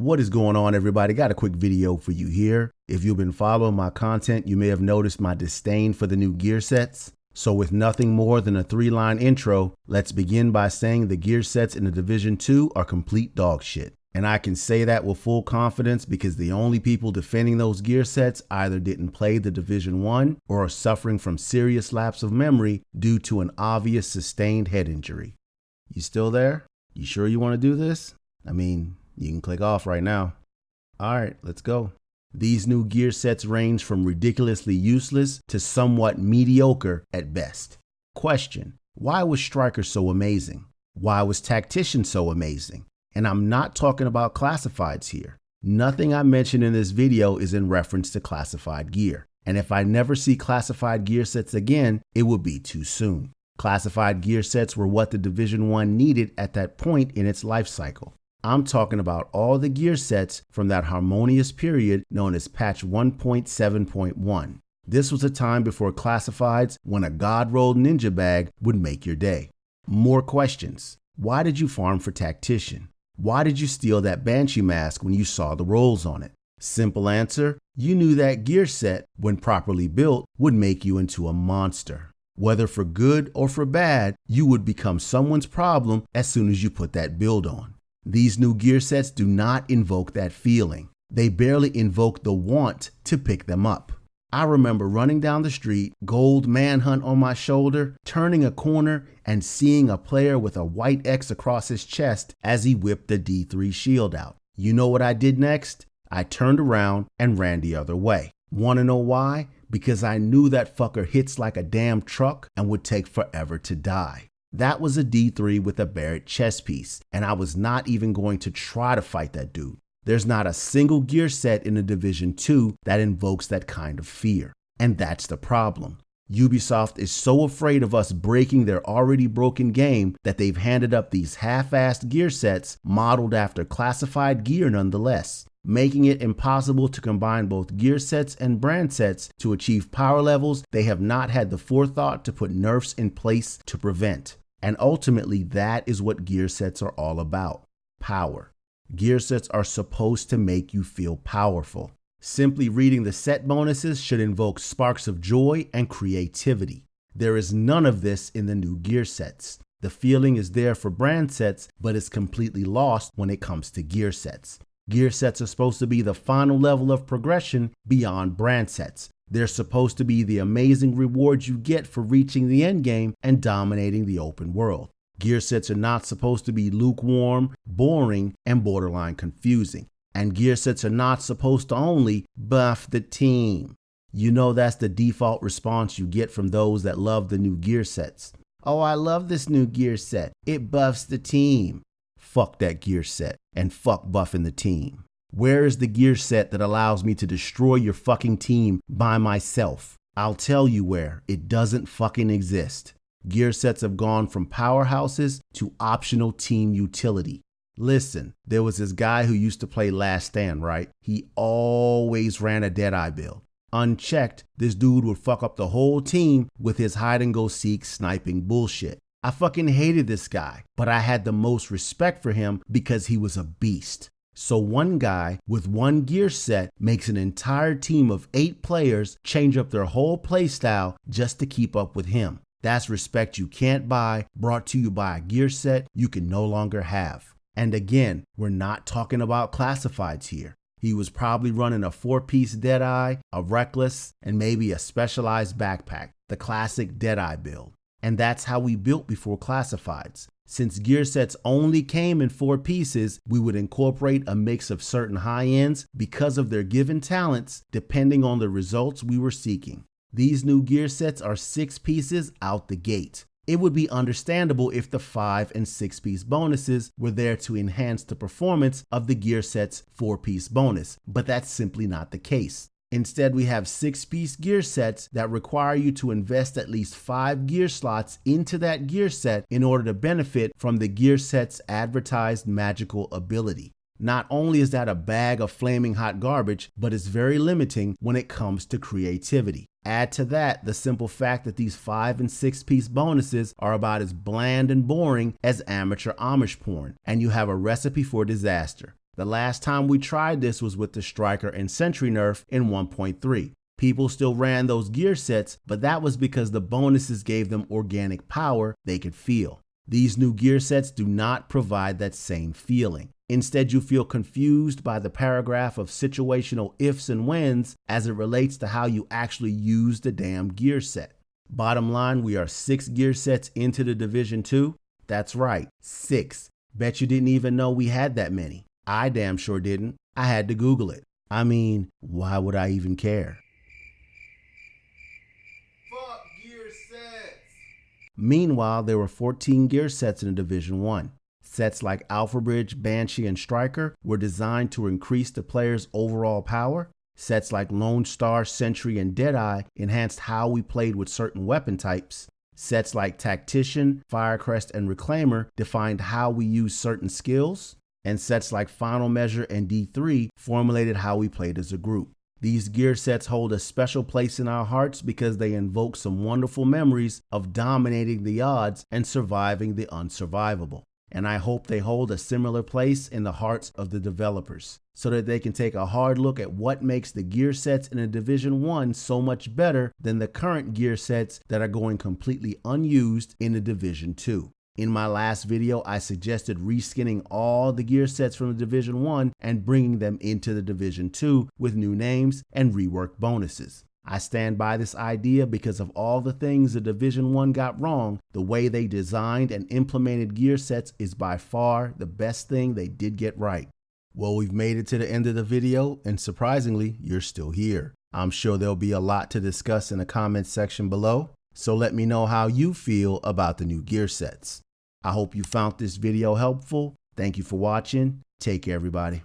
What is going on, everybody? Got a quick video for you here. If you've been following my content, you may have noticed my disdain for the new gear sets. So with nothing more than a 3-line intro, let's begin by saying the gear sets in the Division 2 are complete dog shit. And I can say that with full confidence because the only people defending those gear sets either didn't play the Division 1 or are suffering from serious lapse of memory due to an obvious sustained head injury. You still there? You sure you want to do this? I mean, you can click off right now. All right, let's go. These new gear sets range from ridiculously useless to somewhat mediocre at best. Question: why was Striker so amazing? Why was Tactician so amazing? And I'm not talking about classifieds here. Nothing I mentioned in this video is in reference to classified gear. And if I never see classified gear sets again, it would be too soon. Classified gear sets were what the Division 1 needed at that point in its life cycle. I'm talking about all the gear sets from that harmonious period known as patch 1.7.1. This was a time before classifieds when a god-rolled ninja bag would make your day. More questions. Why did you farm for Tactician? Why did you steal that Banshee mask when you saw the rolls on it? Simple answer, you knew that gear set, when properly built, would make you into a monster. Whether for good or for bad, you would become someone's problem as soon as you put that build on. These new gear sets do not invoke that feeling. They barely invoke the want to pick them up. I remember running down the street, gold manhunt on my shoulder, turning a corner and seeing a player with a white X across his chest as he whipped the D3 shield out. You know what I did next? I turned around and ran the other way. Wanna know why? Because I knew that fucker hits like a damn truck and would take forever to die. That was a D3 with a Barrett chest piece, and I was not even going to try to fight that dude. There's not a single gear set in the Division 2 that invokes that kind of fear. And that's the problem. Ubisoft is so afraid of us breaking their already broken game that they've handed up these half-assed gear sets modeled after classified gear nonetheless, making it impossible to combine both gear sets and brand sets to achieve power levels they have not had the forethought to put nerfs in place to prevent. And ultimately, that is what gear sets are all about: power. Gear sets are supposed to make you feel powerful. Simply reading the set bonuses should invoke sparks of joy and creativity. There is none of this in the new gear sets. The feeling is there for brand sets, but it's completely lost when it comes to gear sets. Gear sets are supposed to be the final level of progression beyond brand sets. They're supposed to be the amazing rewards you get for reaching the end game and dominating the open world. Gear sets are not supposed to be lukewarm, boring, and borderline confusing. And gear sets are not supposed to only buff the team. You know that's the default response you get from those that love the new gear sets. Oh, I love this new gear set. It buffs the team. Fuck that gear set and fuck buffing the team. Where is the gear set that allows me to destroy your fucking team by myself? I'll tell you where. It doesn't fucking exist. Gear sets have gone from powerhouses to optional team utility. Listen, there was this guy who used to play Last Stand, right? He always ran a Deadeye build. Unchecked, this dude would fuck up the whole team with his hide-and-go-seek sniping bullshit. I fucking hated this guy, but I had the most respect for him because he was a beast. So one guy with one gear set makes an entire team of 8 players change up their whole playstyle just to keep up with him. That's respect you can't buy, brought to you by a gear set you can no longer have. And again, we're not talking about classifieds here. He was probably running a 4-piece Deadeye, a Reckless, and maybe a specialized backpack, the classic Deadeye build. And that's how we built before classifieds. Since gear sets only came in 4 pieces, we would incorporate a mix of certain high ends because of their given talents, depending on the results we were seeking. These new gear sets are 6 pieces out the gate. It would be understandable if the 5 and 6-piece bonuses were there to enhance the performance of the gear set's 4-piece bonus, but that's simply not the case. Instead, we have 6-piece gear sets that require you to invest at least 5 gear slots into that gear set in order to benefit from the gear set's advertised magical ability. Not only is that a bag of flaming hot garbage, but it's very limiting when it comes to creativity. Add to that the simple fact that these 5 and 6-piece bonuses are about as bland and boring as amateur Amish porn, and you have a recipe for disaster. The last time we tried this was with the Striker and Sentry nerf in 1.3. People still ran those gear sets, but that was because the bonuses gave them organic power they could feel. These new gear sets do not provide that same feeling. Instead, you feel confused by the paragraph of situational ifs and whens as it relates to how you actually use the damn gear set. Bottom line, we are 6 gear sets into the Division 2. That's right, 6. Bet you didn't even know we had that many. I damn sure didn't. I had to Google it. I mean, why would I even care? Fuck gear sets. Meanwhile, there were 14 gear sets in the Division 1. Sets like Alpha Bridge, Banshee, and Striker were designed to increase the player's overall power. Sets like Lone Star, Sentry, and Deadeye enhanced how we played with certain weapon types. Sets like Tactician, Firecrest, and Reclaimer defined how we used certain skills. And sets like Final Measure and D3 formulated how we played as a group. These gear sets hold a special place in our hearts because they invoke some wonderful memories of dominating the odds and surviving the unsurvivable. And I hope they hold a similar place in the hearts of the developers, so that they can take a hard look at what makes the gear sets in a Division 1 so much better than the current gear sets that are going completely unused in the Division 2. In my last video, I suggested reskinning all the gear sets from the Division 1 and bringing them into the Division 2 with new names and reworked bonuses. I stand by this idea because of all the things the Division 1 got wrong. The way they designed and implemented gear sets is by far the best thing they did get right. Well, we've made it to the end of the video, and surprisingly, you're still here. I'm sure there'll be a lot to discuss in the comments section below, so let me know how you feel about the new gear sets. I hope you found this video helpful. Thank you for watching. Take care, everybody.